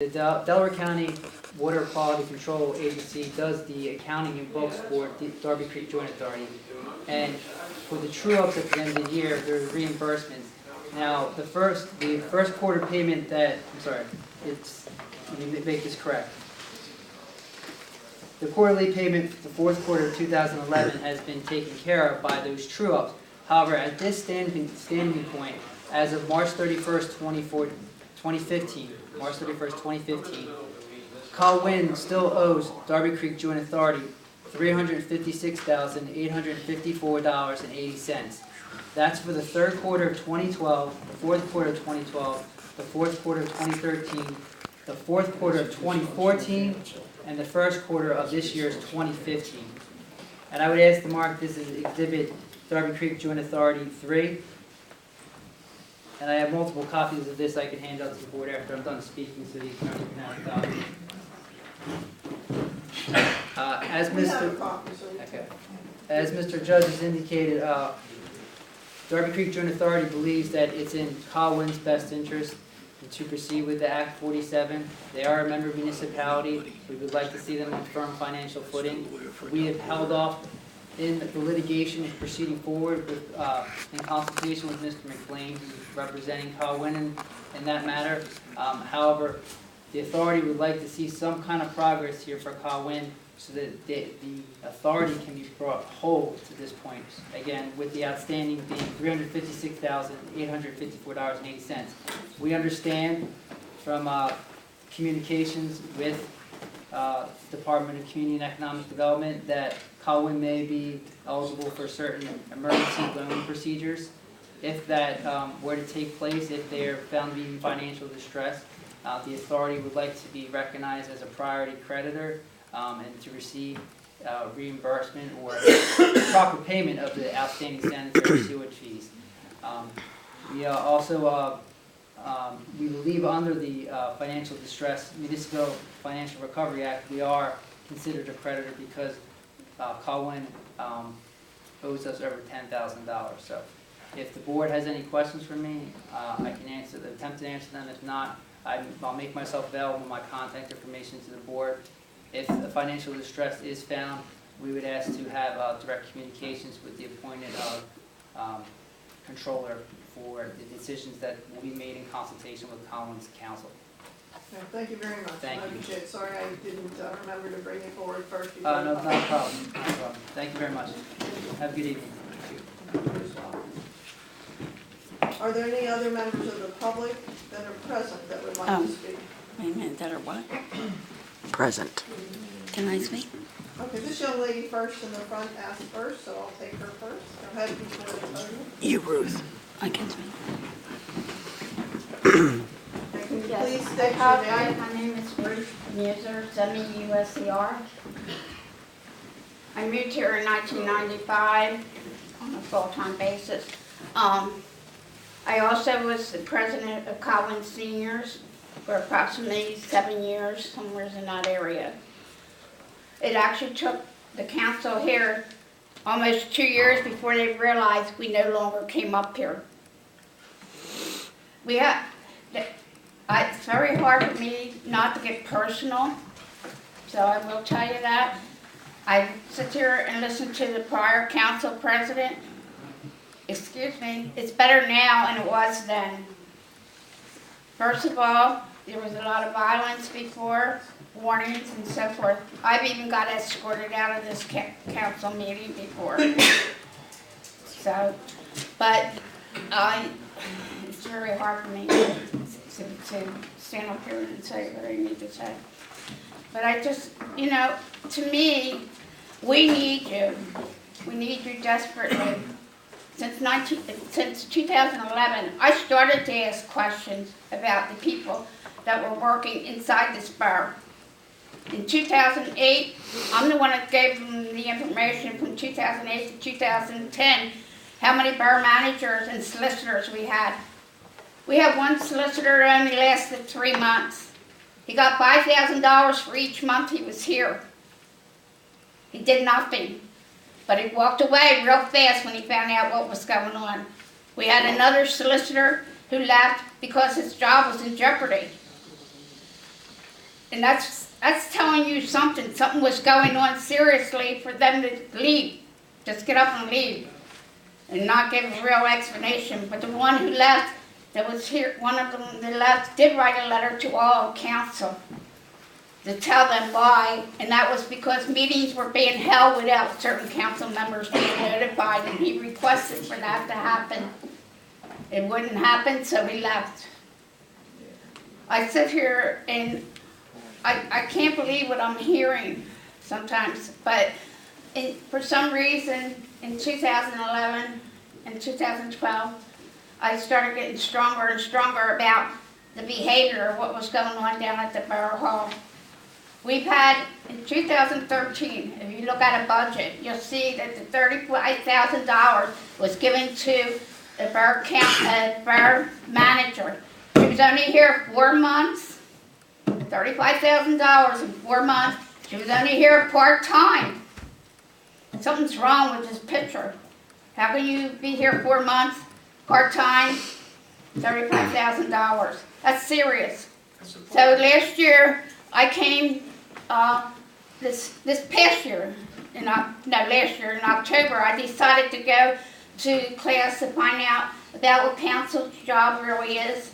The Delaware County Water Quality Control Agency does the accounting and books for the Darby Creek Joint Authority. And for the true-ups at the end of the year, there's reimbursements. Now, the first quarter payment that, let me make this correct. The quarterly payment for the fourth quarter of 2011 has been taken care of by those true-ups. However, at this standing point, as of March 31st, 2015, Colwyn still owes Darby Creek Joint Authority $356,854.80. That's for the third quarter of 2012, the fourth quarter of 2012, the fourth quarter of 2013, the fourth quarter of 2014, and the first quarter of this year's 2015. And I would ask to mark this as Exhibit Darby Creek Joint Authority 3. And I have multiple copies of this I can hand out to the board after I'm done speaking, so these members can have a copy. As Mr. Judge has indicated, Darby Creek Joint Authority believes that it's in Colwyn's best interest to proceed with the Act 47. They are a member municipality. We would like to see them on firm financial footing. We have held off in the litigation is proceeding forward with, in consultation with Mr. McLean, who's representing Colwyn in that matter. However, the authority would like to see some kind of progress here for Colwyn so that the authority can be brought whole to this point. Again, with the outstanding being $356,854.80. We understand from communications with Department of Community and Economic Development that Colwyn may be eligible for certain emergency loan procedures. If that were to take place, if they are found to be in financial distress, the authority would like to be recognized as a priority creditor and to receive reimbursement or proper payment of the outstanding sanitary sewage fees. We also we believe under the Financial Distress Municipal Financial Recovery Act, we are considered a creditor because Colwyn owes us over $10,000. So if the board has any questions for me, I can attempt to answer them. If not, I'll make myself available with my contact information to the board. If the financial distress is found, we would ask to have direct communications with the appointed controller for the decisions that will be made in consultation with Colwyn's counsel. No, thank you very much. Thank you. Sorry I didn't remember to bring it forward first. No, not a problem. Not a problem. Thank you very much. Have a good evening. Are there any other members of the public that are present that would like to speak? Wait a minute, that are what? Present. Can I speak? Okay, this young lady first in the front asked first, so I'll take her first. Go ahead, before the podium. You, Ruth. I can speak. And can you Yes. please state your Hi, name? my name is Ruth Meuser, M-E-U-S-E-R. I moved here in 1995 on a full-time basis. I also was the president of Colwyn Seniors for approximately 7 years, somewhere in that area. It actually took the council here almost 2 years before they realized we no longer came up here. It's very hard for me not to get personal, so I will tell you that. I sit here and listen to the prior council president. Excuse me, it's better now than it was then. First of all, there was a lot of violence before, warnings and so forth. I've even got escorted out of this council meeting before. So, but it's very hard for me to stand up here and say what I need to say. But I just, to me, we need you. We need you desperately. Since 2011, I started to ask questions about the people that were working inside this borough. In 2008, I'm the one that gave them the information from 2008 to 2010, how many borough managers and solicitors we had. We had one solicitor that only lasted 3 months. He got $5,000 for each month he was here. He did nothing, but he walked away real fast when he found out what was going on. We had another solicitor who left because his job was in jeopardy. And that's telling you something. Something was going on seriously for them to leave. Just get up and leave. And not give a real explanation. But the one who left, that was here, one of them that left, did write a letter to all council to tell them why. And that was because meetings were being held without certain council members being notified. And he requested for that to happen. It wouldn't happen, so he left. I sit here and I can't believe what I'm hearing sometimes, but for some reason in 2011 and 2012, I started getting stronger and stronger about the behavior of what was going on down at the Borough Hall. We've had, in 2013, if you look at a budget, you'll see that the $35,000 was given to the borough manager. She was only here 4 months. $35,000 in 4 months. She was only here part-time. Something's wrong with this picture. How can you be here 4 months, part-time, $35,000? That's serious. So last year, I came, this past year, last year in October, I decided to go to class to find out about what council's job really is.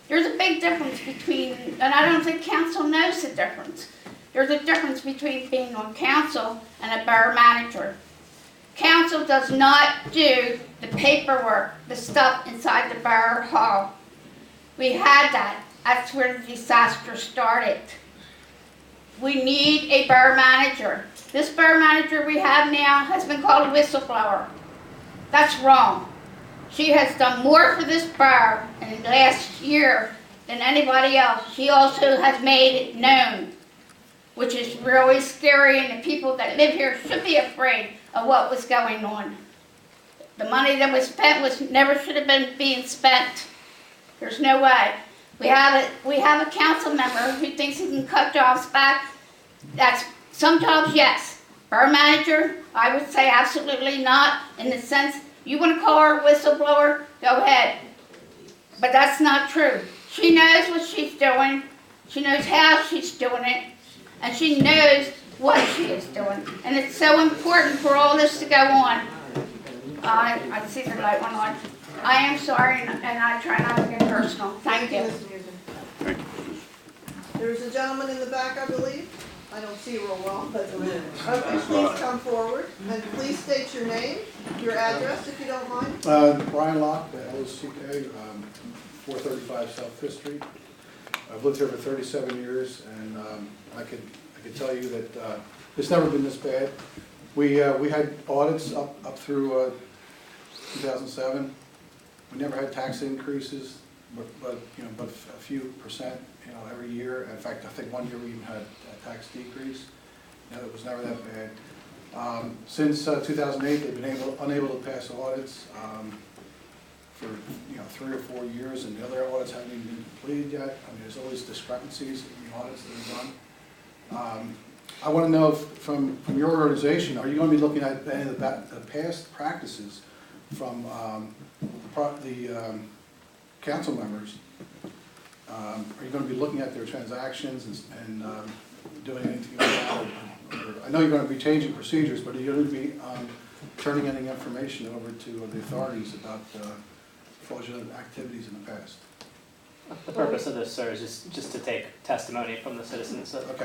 There's a big difference between, and I don't think council knows the difference. There's a difference between being on council and a borough manager. Council does not do the paperwork, the stuff inside the borough hall. We had that. That's where the disaster started. We need a borough manager. This borough manager we have now has been called a whistleblower. That's wrong. She has done more for this borough in the last year than anybody else. She also has made it known, which is really scary, and the people that live here should be afraid of what was going on. The money that was spent never should have been being spent. There's no way. We have a council member who thinks he can cut jobs back. That's some jobs, yes. Borough manager, I would say absolutely not, in the sense, you want to call her a whistleblower, go ahead. But that's not true. She knows what she's doing. She knows how she's doing it. And she knows what she is doing. And it's so important for all this to go on. I see the light went on. I am sorry, and I try not to get personal. Thank you. There's a gentleman in the back, I believe. I don't see real well, but okay, please come forward and please state your name, your address, if you don't mind. Brian Locke, LCK, 435 South Fifth Street. I've lived here for 37 years, and I could tell you that it's never been this bad. We had audits up through 2007. We never had tax increases, but a few percent, every year. In fact, I think 1 year we even had a tax decrease. It was never that bad. Since 2008, they've been unable to pass audits for 3 or 4 years, and the other audits haven't even been completed yet. I mean, there's always discrepancies in the audits that are done. I want to know from your organization, are you going to be looking at any of the past practices from the council members? Are you going to be looking at their transactions and doing anything like that? I know you're going to be changing procedures, but are you going to be turning any information over to the authorities about fraudulent activities in the past? The purpose of this, sir, is just to take testimony from the citizens. Okay.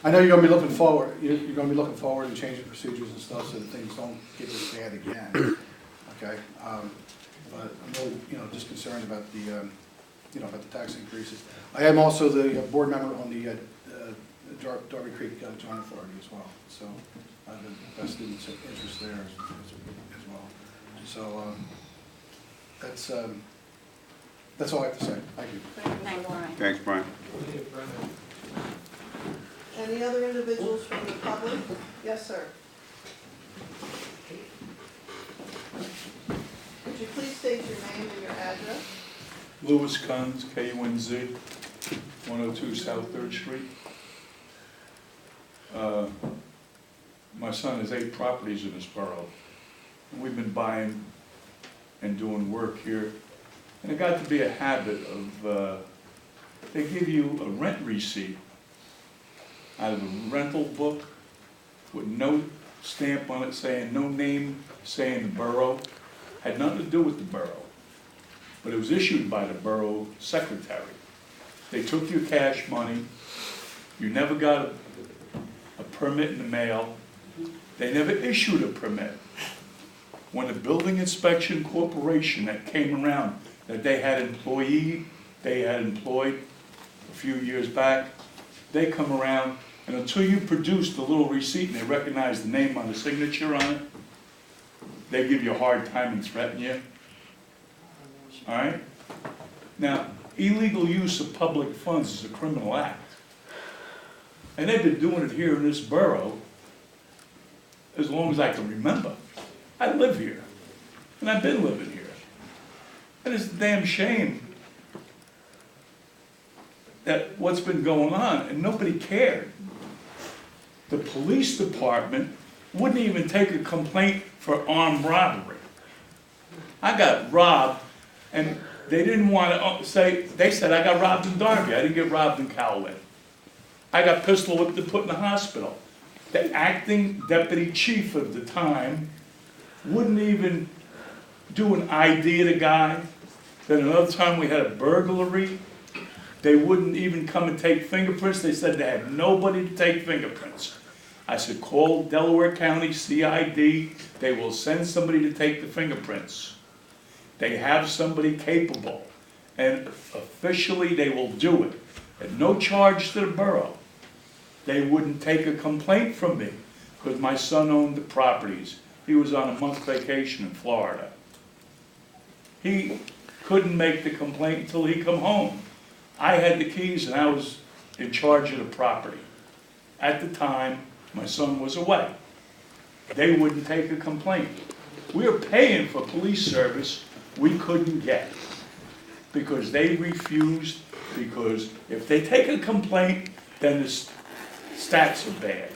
I know you're going to be looking forward. You're going to be looking forward and changing procedures and stuff so that things don't get this bad again. Okay. But I'm really, just concerned about the, about the tax increases. I am also the board member on the Darby Creek Joint Authority as well. So I have a vested interest there as well. So that's all I have to say. Thank you. Thanks, Brian. Any other individuals from the public? Yes, sir. Would you please state your name and your address? Louie, Kunz, Kunz, 102 South 3rd Street. My son has 8 properties in this borough, and we've been buying and doing work here. And it got to be a habit of they give you a rent receipt out of a rental book with no stamp on it saying, no name saying the borough. Had nothing to do with the borough, but it was issued by the borough secretary. They took your cash money, you never got a permit in the mail, they never issued a permit. When the Building Inspection Corporation that came around, that they had employed a few years back, they come around, and until you produce the little receipt and they recognize the name on the signature on it, they give you a hard time and threaten you. All right? Now, illegal use of public funds is a criminal act. And they've been doing it here in this borough as long as I can remember. I live here, and I've been living here. And it's a damn shame that what's been going on, and nobody cared. The police department wouldn't even take a complaint for armed robbery. I got robbed, and they didn't want to say, they said I got robbed in Darby. I didn't get robbed in Colwyn. I got pistol whipped and put in the hospital. The acting deputy chief of the time wouldn't even do an ID of the guy. Then another time we had a burglary. They wouldn't even come and take fingerprints. They said they had nobody to take fingerprints. I said, call Delaware County CID. They will send somebody to take the fingerprints. They have somebody capable. And officially they will do it. At no charge to the borough. They wouldn't take a complaint from me because my son owned the properties. He was on a month vacation in Florida. He couldn't make the complaint until he come home. I had the keys and I was in charge of the property. At the time, my son was away. They wouldn't take a complaint. We were paying for police service we couldn't get because they refused, because if they take a complaint, then the stats are bad.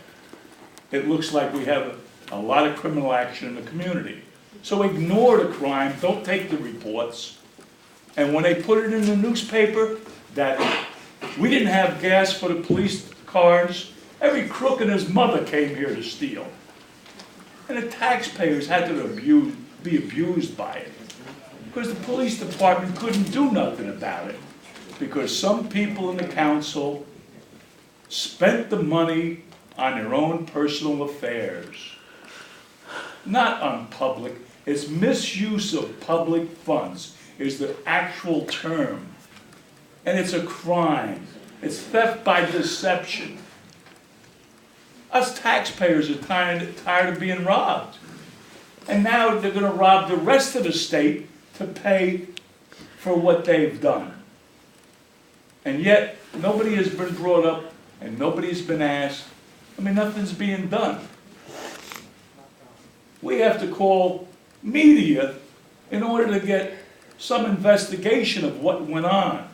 It looks like we have a lot of criminal action in the community. So ignore the crime, don't take the reports. And when they put it in the newspaper that we didn't have gas for the police cars, every crook and his mother came here to steal. And the taxpayers had to be abused by it. Because the police department couldn't do nothing about it. Because some people in the council spent the money on their own personal affairs. Not on public. It's misuse of public funds is the actual term. And it's a crime. It's theft by deception. Us taxpayers are tired of being robbed. And now they're going to rob the rest of the state to pay for what they've done. And yet, nobody has been brought up and nobody's been asked. I mean, nothing's being done. We have to call media in order to get some investigation of what went on.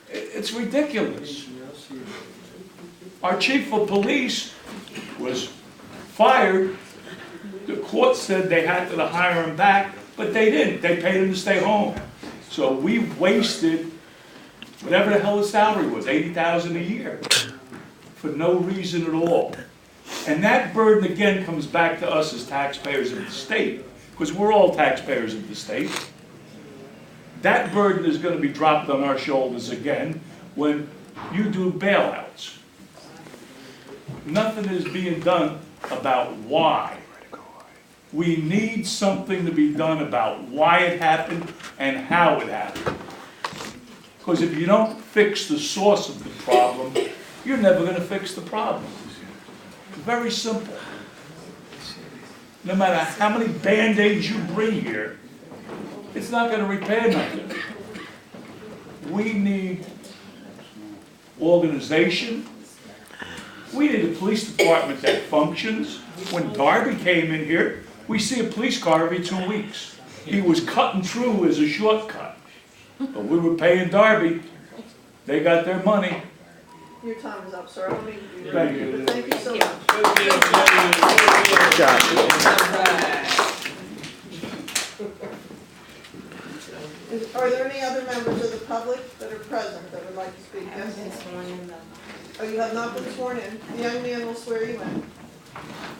It's ridiculous. Our chief of police was fired. The court said they had to hire him back, but they didn't. They paid him to stay home. So we wasted whatever the hell his salary was, $80,000 a year, for no reason at all. And that burden again comes back to us as taxpayers of the state, because we're all taxpayers of the state. That burden is going to be dropped on our shoulders again when you do bailouts. Nothing is being done about why. We need something to be done about why it happened and how it happened. Because if you don't fix the source of the problem, you're never going to fix the problem. Very simple. No matter how many Band-Aids you bring here, it's not going to repair nothing. We need organization. We need a police department that functions. When Darby came in here, we see a police car every 2 weeks. He was cutting through as a shortcut. But we were paying Darby. They got their money. Your time is up, sir. I don't mean to be rude, Thank you. but thank you so much. Good job. Are there any other members of the public that are present that would like to speak? Yes? Oh, you have not been sworn in. The young man will swear you in.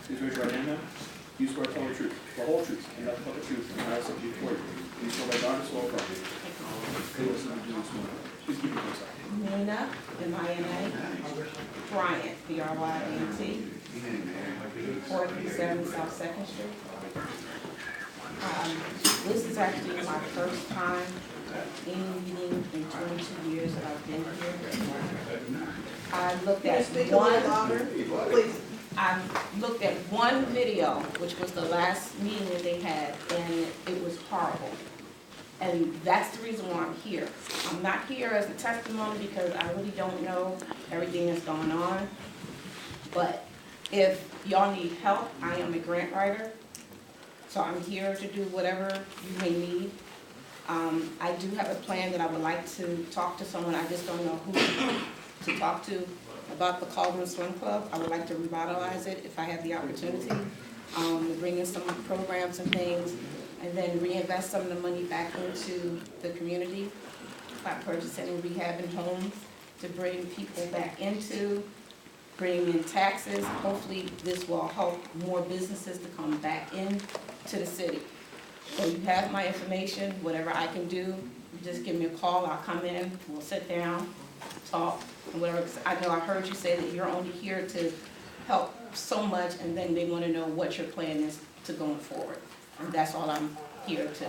Please raise your right hand now. You swear to tell the truth, the whole truth, and nothing but the truth, and I will set you before you. Please swear by God to swear affirm. Please listen to the sworn. Please keep it close. Minah, M-I-N-A, Bryant, B-R-Y-A-N-T, 437 South Second Street. This is actually my first time in meeting in 22 years that I've been here. I looked Can you at speak a little one, louder? Please. I looked at one video, which was the last meeting that they had, and it was horrible. And that's the reason why I'm here. I'm not here as a testimony because I really don't know everything that's going on. But if y'all need help, I am a grant writer. So I'm here to do whatever you may need. I do have a plan that I would like to talk to someone. I just don't know who to talk to about the Colwyn Swim Club. I would like to revitalize it if I have the opportunity. To bring in some programs and things, and then reinvest some of the money back into the community by purchasing and rehabbing homes to bring people back into, bring in taxes. Hopefully this will help more businesses to come back in to the city. So you have my information, whatever I can do, you just give me a call, I'll come in, we'll sit down, talk, and whatever. I know I heard you say that you're only here to help so much, and then they want to know what your plan is to going forward. And that's all I'm here to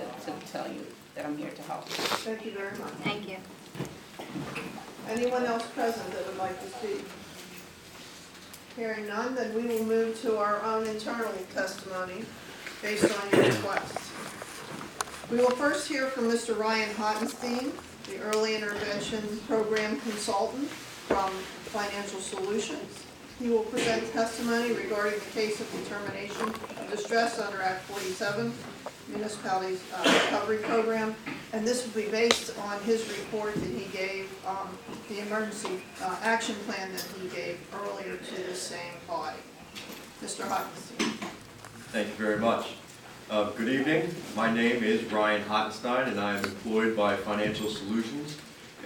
tell you, that I'm here to help. Thank you very much. Thank you. Anyone else present that would like to speak? Hearing none, then we will move to our own internal testimony based on your requests. We will first hear from Mr. Ryan Hottenstein, the Early Intervention Program Consultant from Financial Solutions. He will present testimony regarding the case of determination of distress under Act 47, Municipalities Recovery Program, and this will be based on his report that he gave, the emergency action plan that he gave earlier to the same body. Mr. Hottenstein. Thank you very much. Good evening. My name is Ryan Hottenstein, and I am employed by Financial Solutions,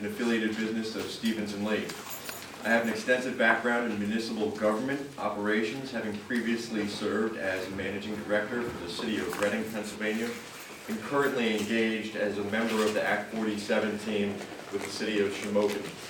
an affiliated business of Stevens & Lake. I have an extensive background in municipal government operations, having previously served as managing director for the city of Reading, Pennsylvania, and currently engaged as a member of the Act 47 team with the city of Shamokin.